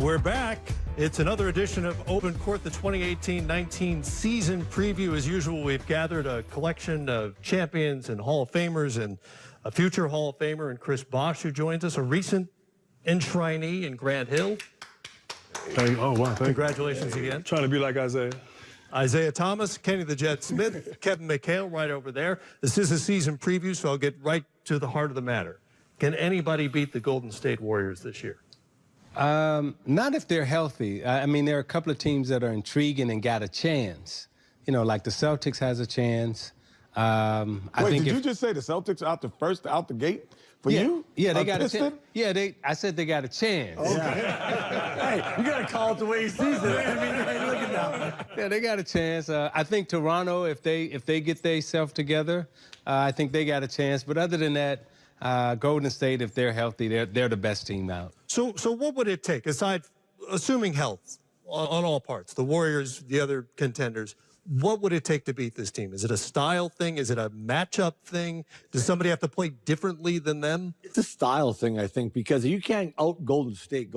We're back. It's another edition of Open Court, the 2018-19 season preview. As usual, we've gathered a collection of champions and Hall of Famers and a future Hall of Famer and Chris Bosh, who joins us, a recent enshrinee in Grant Hill. Oh, wow. Congratulations again. Trying to be like Isaiah. Isaiah Thomas, Kenny the Jet Smith, Kevin McHale right over there. This is a season preview, so I'll get right to the heart of the matter. Can anybody beat the Golden State Warriors this year? Not if they're healthy. I mean, there are a couple of teams that are intriguing and got a chance. You know, like the Celtics has a chance. Wait, did you just say the Celtics out the gate for you? Yeah, they got a chance. Yeah, I said they got a chance. Okay. Hey, you got to call it the way he sees it. I mean, hey, look at that. Yeah, they got a chance. I think Toronto, if they get themselves together, I think they got a chance. But other than that, Golden State, if they're healthy, they're the best team out. So what would it take, aside, assuming health on all parts, the Warriors, the other contenders, what would it take to beat this team? Is it a style thing? Is it a matchup thing? Does somebody have to play differently than them? It's a style thing, I think, because you can't out Golden State.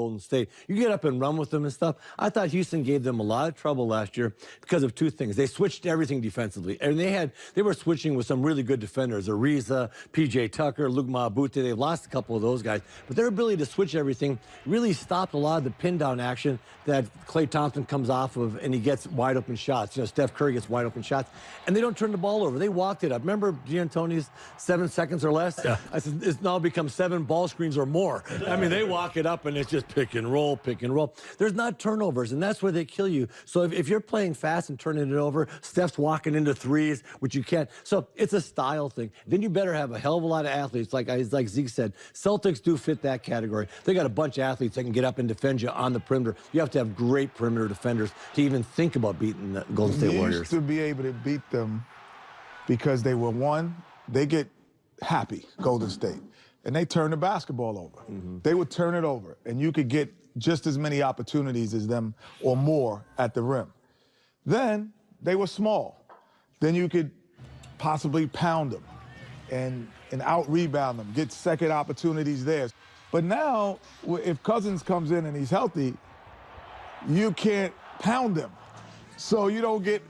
You get up and run with them and stuff. I thought Houston gave them a lot of trouble last year because of two things. They switched everything defensively, and they were switching with some really good defenders, Ariza, P.J. Tucker, Luke Maabute. They lost a couple of those guys, but their ability to switch everything really stopped a lot of the pin-down action that Klay Thompson comes off of, and he gets wide-open shots. You know, Steph Curry gets wide-open shots, and they don't turn the ball over. They walked it up. Remember D'Antoni's 7 seconds or less? Yeah. I said, it's now become 7 ball screens or more. I mean, they walk it up, and it's just pick and roll, pick and roll. There's not turnovers, and that's where they kill you. So if you're playing fast and turning it over, Steph's walking into threes, which you can't. So it's a style thing. Then you better have a hell of a lot of athletes. Like Zeke said, Celtics do fit that category. They got a bunch of athletes that can get up and defend you on the perimeter. You have to have great perimeter defenders to even think about beating the Golden State Warriors. You used to be able to beat them because they were, one, they get happy, Golden State, and they turn the basketball over. They would turn it over, and you could get just as many opportunities as them or more at the rim. Then they were small. Then you could possibly pound them and out-rebound them, get second opportunities there. But now, if Cousins comes in and he's healthy, you can't pound him. So you don't get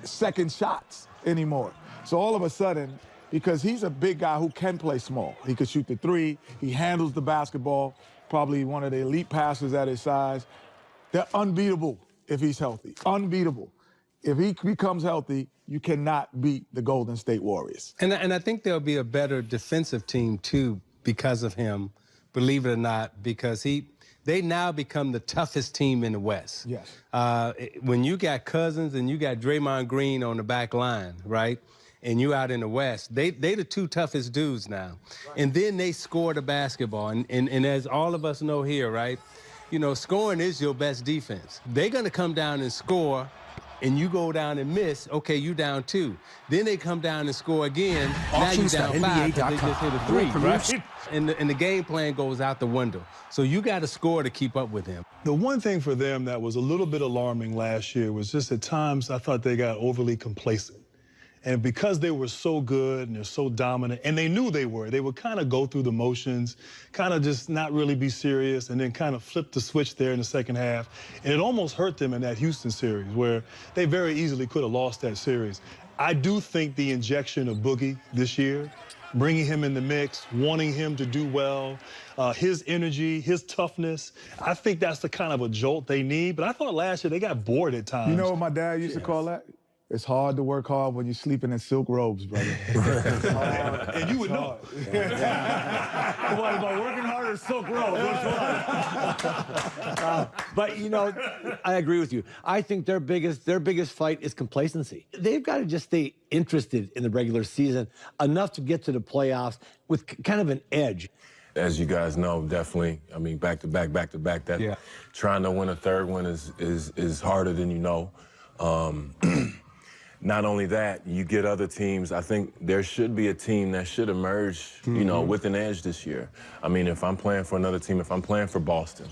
second shots anymore. So all of a sudden, because he's a big guy who can play small, he can shoot the three, he handles the basketball, probably one of the elite passers at his size. They're unbeatable if he's healthy, unbeatable. If he becomes healthy, you cannot beat the Golden State Warriors. And I think there'll be a better defensive team, too, because of him, believe it or not, because they now become the toughest team in the West. Yes. When you got Cousins and you got Draymond Green on the back line, right, and you out in the West, they the two toughest dudes now. Right. And then they score the basketball. And as all of us know here, right, you know, scoring is your best defense. They're going to come down and score, and you go down and miss, okay, you down 2. Then they come down and score again. Now you down 5 because they just hit a 3, right? And the game plan goes out the window. So you got to score to keep up with him. The one thing for them that was a little bit alarming last year was just at times I thought they got overly complacent. And because they were so good and they're so dominant, and they knew they would kind of go through the motions, kind of just not really be serious, and then kind of flip the switch there in the second half. And it almost hurt them in that Houston series where they very easily could have lost that series. I do think the injection of Boogie this year, bringing him in the mix, wanting him to do well, his energy, his toughness, I think that's the kind of a jolt they need. But I thought last year they got bored at times. You know what my dad used to call that? It's hard to work hard when you're sleeping in silk robes, brother. And you would know. What, about working hard or silk robes? But, you know, I agree with you. I think their biggest fight is complacency. They've got to just stay interested in the regular season enough to get to the playoffs with kind of an edge. As you guys know, definitely, I mean, back-to-back, that trying to win a third one is harder than you know. Not only that, you get other teams. I think there should be a team that should emerge, you know, with an edge this year. I mean, if I'm playing for another team, if I'm playing for Boston,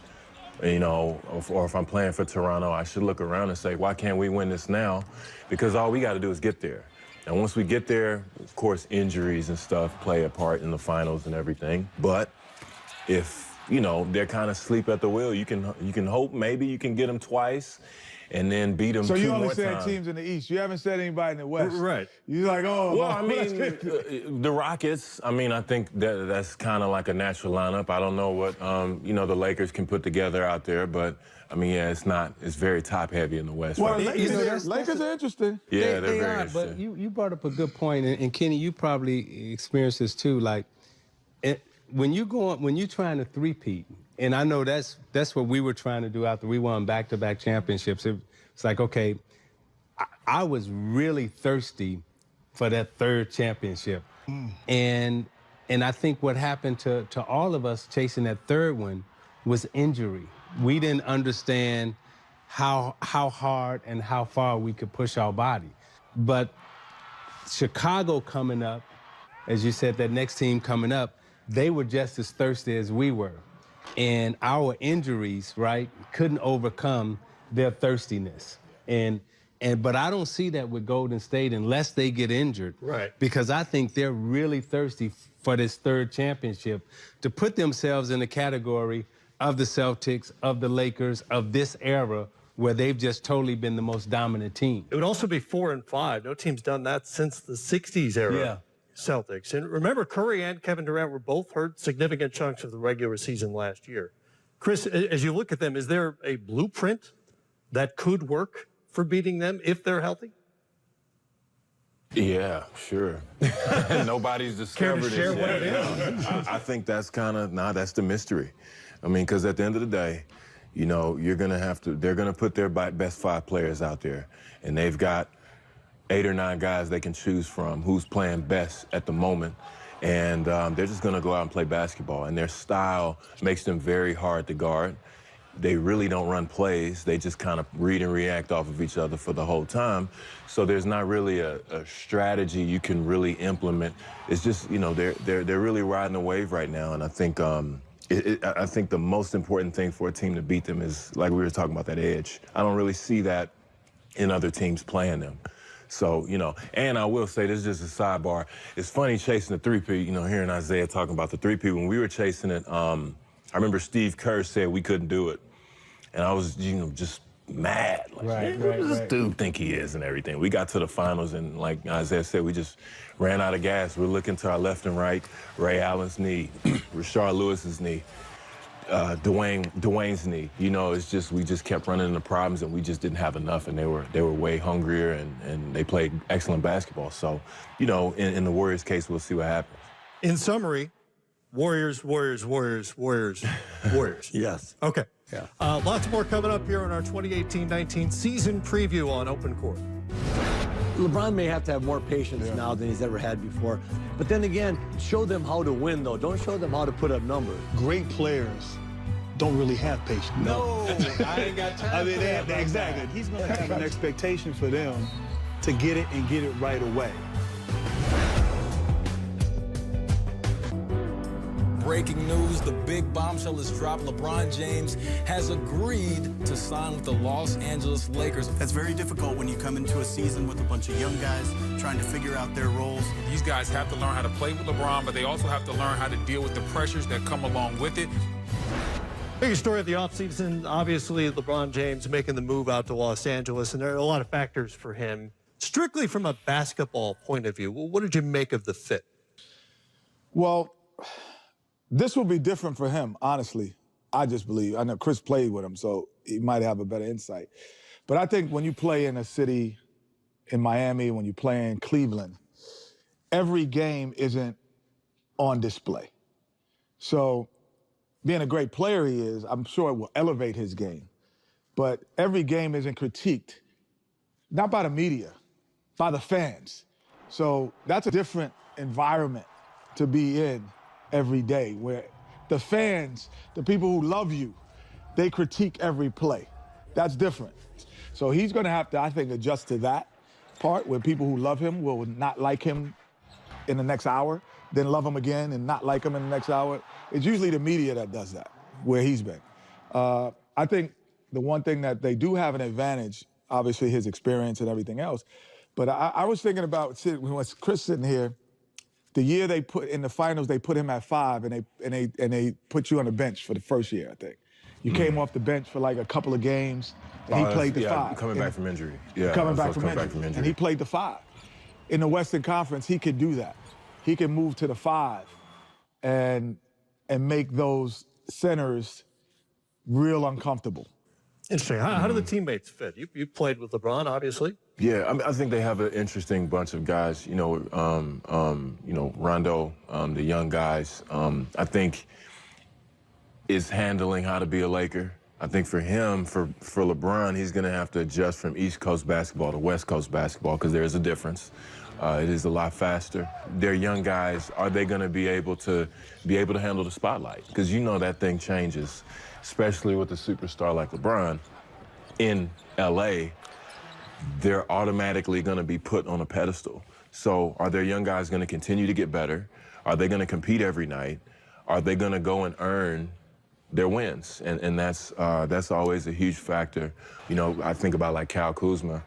you know, or if I'm playing for Toronto, I should look around and say, why can't we win this now? Because all we got to do is get there. And once we get there, of course, injuries and stuff play a part in the finals and everything. But if you know, they're kind of asleep at the wheel. You can hope maybe you can get them twice and then beat them So two you more only said times. teams in the East. You haven't said anybody in the West. Right. You're like, oh. Well, I mean, the Rockets, I mean, I think that's kind of like a natural lineup. I don't know what, you know, the Lakers can put together out there, but, I mean, yeah, it's very top-heavy in the West. Well, right? Lakers are interesting. Yeah, they're they very are, interesting. but you brought up a good point, and Kenny, you probably experienced this too. Like, when you're trying to three-peat, and I know that's what we were trying to do after we won back-to-back championships. It's like, okay, I was really thirsty for that third championship, and I think what happened to all of us chasing that third one was injury. We didn't understand how hard and how far we could push our body. But Chicago coming up, as you said, that next team coming up, they were just as thirsty as we were. And our injuries, right, couldn't overcome their thirstiness. But I don't see that with Golden State unless they get injured. Right. Because I think they're really thirsty for this third championship to put themselves in the category of the Celtics, of the Lakers, of this era where they've just totally been the most dominant team. It would also be 4 and 5. No team's done that since the 60s era. Yeah. Celtics. And remember, Curry and Kevin Durant were both hurt significant chunks of the regular season last year. Chris, as you look at them, is there a blueprint that could work for beating them if they're healthy? Yeah, sure. Nobody's discovered it. share what yet. it is? I think that's that's the mystery. I mean, because at the end of the day, you know, they're going to put their best 5 players out there, and they've got 8 or 9 guys they can choose from who's playing best at the moment. And they're just going to go out and play basketball. And their style makes them very hard to guard. They really don't run plays. They just kind of read and react off of each other for the whole time. So there's not really a strategy you can really implement. It's just, you know, they're really riding a wave right now. And I think I think the most important thing for a team to beat them is, like we were talking about, that edge. I don't really see that in other teams playing them. So, you know, and I will say, this is just a sidebar. It's funny chasing the three-peat, you know, hearing Isaiah talking about the three-peat. When we were chasing it, I remember Steve Kerr said we couldn't do it. And I was, you know, just mad. Like, who does this dude think he is and everything? We got to the finals, and like Isaiah said, we just ran out of gas. We're looking to our left and right, Ray Allen's knee, Rashard Lewis's knee, Dwayne's knee. You know, it's just, we just kept running into problems, and we just didn't have enough, and they were way hungrier, and they played excellent basketball. So, you know, in the Warriors' case, we'll see what happens. In summary, Warriors, Warriors, Warriors, Warriors, Warriors. Yes. Okay. Yeah. Lots more coming up here in our 2018-19 season preview on Open Court. LeBron may have to have more patience now than he's ever had before. But then again, show them how to win, though. Don't show them how to put up numbers. Great players don't really have patience. No, I ain't got time. I mean, exactly. He's going to have an expectation for them to get it and get it right away. Breaking news, the big bombshell is dropped. LeBron James has agreed to sign with the Los Angeles Lakers. That's very difficult when you come into a season with a bunch of young guys trying to figure out their roles. These guys have to learn how to play with LeBron, but they also have to learn how to deal with the pressures that come along with it. Biggest story of the offseason, obviously, LeBron James making the move out to Los Angeles, and there are a lot of factors for him. Strictly from a basketball point of view, what did you make of the fit? Well, this will be different for him, honestly. I just believe. I know Chris played with him, so he might have a better insight. But I think when you play in a city in Miami, when you play in Cleveland, every game isn't on display. So being a great player he is, I'm sure it will elevate his game. But every game isn't critiqued, not by the media, by the fans. So that's a different environment to be in every day, where the fans, the people who love you, they critique every play. That's different. So he's going to have to, I think, adjust to that part where people who love him will not like him in the next hour, then love him again and not like him in the next hour. It's usually the media that does that, where he's been. I think the one thing that they do have an advantage, obviously his experience and everything else, but I was thinking about, when Chris sitting here, The year they put in the finals, they put him at 5, and they put you on the bench for the first year, I think. You came off the bench for like a couple of games, and he played the 5. Coming back from injury. Yeah, Coming back so from coming injury. back from injury. And he played the 5. In the Western Conference, he could do that. He can move to the 5 and make those centers real uncomfortable. Interesting. How do the teammates fit? You played with LeBron, obviously. Yeah, I mean, I think they have an interesting bunch of guys. Rondo, the young guys. I think is handling how to be a Laker. I think for him, for LeBron, he's going to have to adjust from East Coast basketball to West Coast basketball because there is a difference. It is a lot faster. They're young guys. Are they going to be able to handle the spotlight? Because you know that thing changes, especially with a superstar like LeBron in LA. They're automatically going to be put on a pedestal. So are their young guys going to continue to get better? Are they going to compete every night? Are they going to go and earn their wins? And that's always a huge factor. You know, I think about like Kyle Kuzma.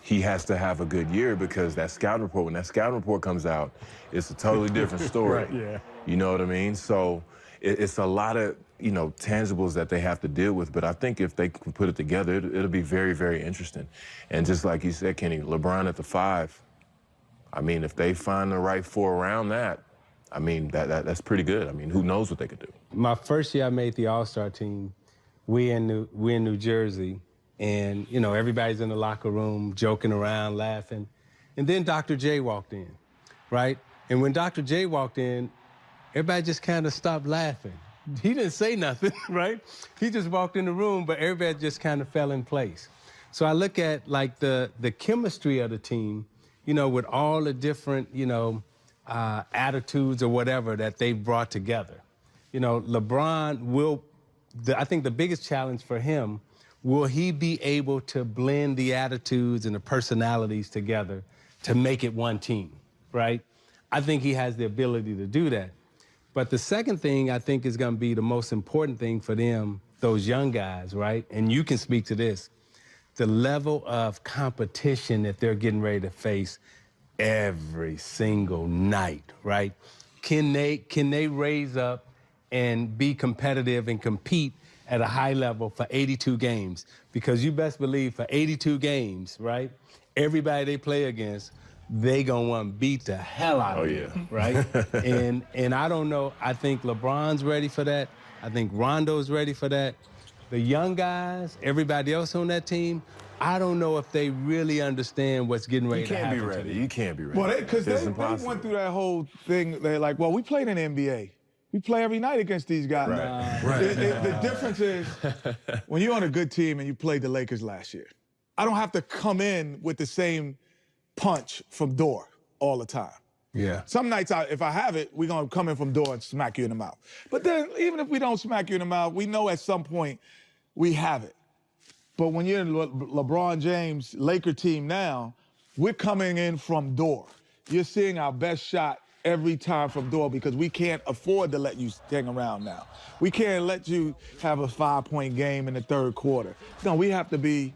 He has to have a good year because that scouting report, when that scouting report comes out, it's a totally different story. Right, yeah. You know what I mean? So it's a lot of, tangibles that they have to deal with. But I think if they can put it together, it'll be very, very interesting. And just like you said, Kenny, LeBron at the 5, I mean, if they find the right 4 around that, I mean, that's pretty good. I mean, who knows what they could do? My first year I made the All-Star team, we in New Jersey, and, everybody's in the locker room joking around, laughing. And then Dr. J walked in, right? And when Dr. J walked in, everybody just kind of stopped laughing. He didn't say nothing, right? He just walked in the room, but everybody just kind of fell in place. So I look at, like, the chemistry of the team, with all the different, attitudes or whatever that they've brought together. LeBron I think the biggest challenge for him, will he be able to blend the attitudes and the personalities together to make it one team, right? I think he has the ability to do that. But the second thing I think is going to be the most important thing for them, those young guys, right? And you can speak to this, the level of competition that they're getting ready to face every single night, right? Can they raise up and be competitive and compete at a high level for 82 games? Because you best believe for 82 games, right, everybody they play against, they gonna want to beat the hell out of them, right? and I don't know, I think LeBron's ready for that. I think Rondo's ready for that. The young guys, everybody else on that team, I don't know if they really understand what's getting ready to happen. You can't be ready. You can't be ready. Well, because they impossible. went through that whole thing. They're like, well, we played in the NBA. We play every night against these guys. Right. The difference is when you're on a good team and you played the Lakers last year, I don't have to come in with the same punch from door all the time. Yeah. Some nights, if I have it, we're going to come in from door and smack you in the mouth. But then even if we don't smack you in the mouth, we know at some point we have it. But when you're in LeBron James Laker team now, we're coming in from door. You're seeing our best shot every time from door because we can't afford to let you hang around now. We can't let you have a 5-point game in the third quarter. No, we have to be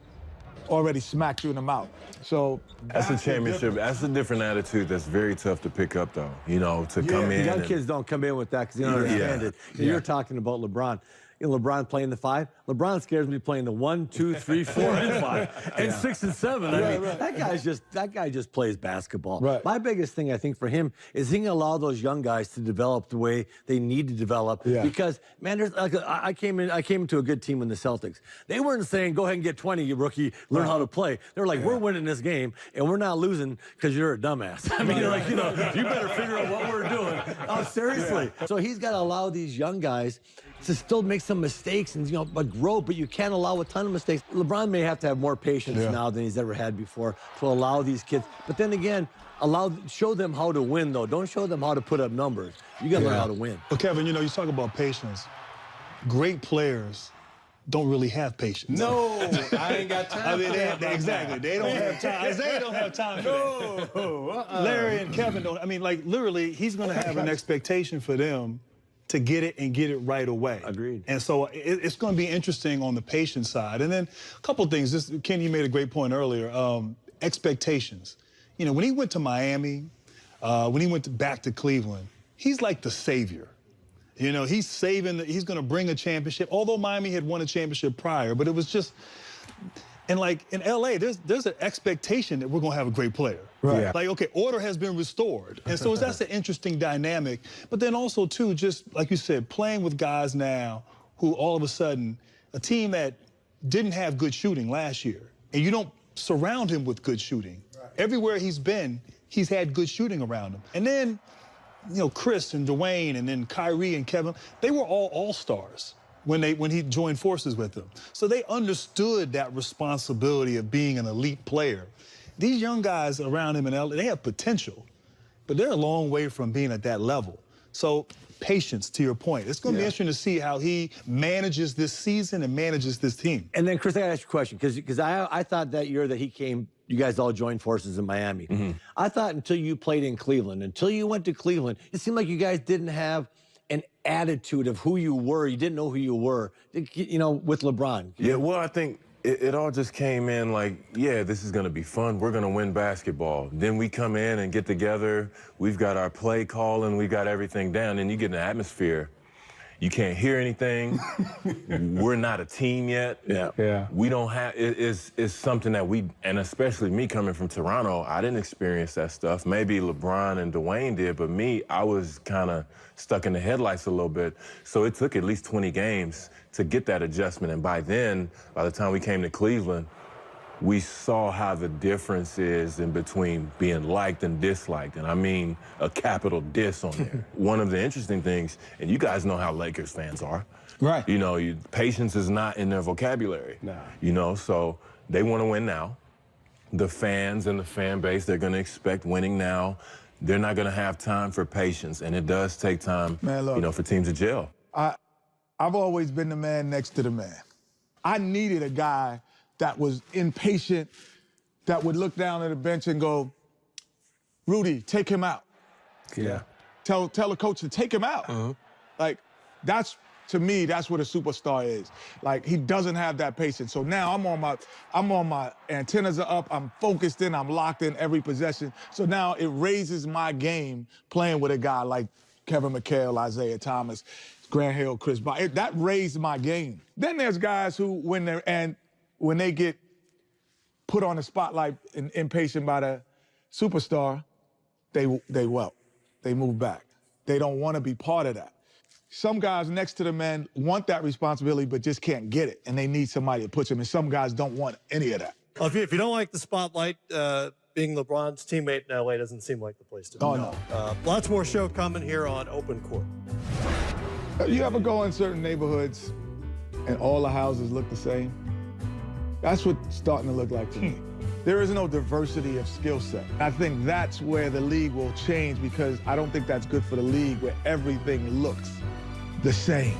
already smacked you in the mouth. So that's a championship. That's a different attitude that's very tough to pick up, though. To come in. Young kids don't come in with that because they don't understand it. You're talking about LeBron. LeBron playing the 5. LeBron scares me playing the 1, 2, 3, 4, and 5, and 6 and 7. I mean, that guy just plays basketball. Right. My biggest thing I think for him is he can allow those young guys to develop the way they need to develop. Yeah. Because man, there's I came into a good team in the Celtics. They weren't saying go ahead and get 20, you rookie, learn how to play. They were like, we're winning this game and we're not losing because you're a dumbass. I mean, you better figure out what we're doing. Oh, seriously. Yeah. So he's got to allow these young guys to still make some mistakes and but grow, but you can't allow a ton of mistakes. LeBron may have to have more patience now than he's ever had before to allow these kids. But then again, show them how to win, though. Don't show them how to put up numbers. You got to learn how to win. But Kevin, you talk about patience. Great players don't really have patience. No, I ain't got time for that. Exactly. They don't have time. Isaiah don't have time for that. Larry and Kevin don't. I mean, literally, he's going to have an expectation for them to get it and get it right away. Agreed. And so it's going to be interesting on the patient side. And then a couple things. Ken, you made a great point earlier. Expectations. When he went to Miami, when he went back to Cleveland, he's like the savior. You know, he's he's going to bring a championship, although Miami had won a championship prior, but it was just, and like in LA, there's an expectation that we're going to have a great player. Right. Yeah. Like, okay, order has been restored. And so that's an interesting dynamic. But then also, too, just like you said, playing with guys now who all of a sudden, a team that didn't have good shooting last year, and you don't surround him with good shooting. Right. Everywhere he's been, he's had good shooting around him. And then, you know, Chris and Dwayne and then Kyrie and Kevin, they were all all-stars when he joined forces with them. So they understood that responsibility of being an elite player. These young guys around him in LA, they have potential, but they're a long way from being at that level. So patience, to your point. It's going to be interesting to see how he manages this season and manages this team. And then, Chris, I got to ask you a question, because I thought that year that he came, you guys all joined forces in Miami. Mm-hmm. I thought until you played in Cleveland, until you went to Cleveland, it seemed like you guys didn't have an attitude of who you were. You didn't know who you were, you know, with LeBron. Yeah, well, I think it all just came in like, yeah, this is going to be fun. We're going to win basketball. Then we come in and get together. We've got our play calling. We got everything down. And you get in the atmosphere. You can't hear anything. We're not a team yet. Yeah. We don't have, it's something that and especially me coming from Toronto, I didn't experience that stuff. Maybe LeBron and Dwayne did, but me, I was kind of stuck in the headlights a little bit. So it took at least 20 games to get that adjustment. And by then, by the time we came to Cleveland, we saw how the difference is in between being liked and disliked. And I mean a capital diss on there. One of the interesting things, and you guys know how Lakers fans are. Right. You know, patience is not in their vocabulary. No. You know, so they want to win now. The fans and the fan base, they're going to expect winning now. They're not going to have time for patience. And it does take time, Man, look, you know, for teams to gel. I've always been the man next to the man. I needed a guy that was impatient, that would look down at the bench and go, Rudy, take him out. Yeah. Tell the coach to take him out. Uh-huh. Like, to me, that's what a superstar is. Like, he doesn't have that patience. So now I'm on my antennas are up, I'm focused in, I'm locked in every possession. So now it raises my game playing with a guy like Kevin McHale, Isaiah Thomas, Grant Hill, Chris Bosh. That raised my game. Then there's guys who, when they get put on the spotlight and impatient by the superstar, they wilt. They move back. They don't want to be part of that. Some guys next to the man want that responsibility but just can't get it, and they need somebody to push them, and some guys don't want any of that. Well, if you don't like the spotlight, being LeBron's teammate in LA doesn't seem like the place to be. Oh, no. Lots more show coming here on Open Court. You ever go in certain neighborhoods and all the houses look the same? That's what's starting to look like to me. There is no diversity of skill set. I think that's where the league will change, because I don't think that's good for the league where everything looks the same.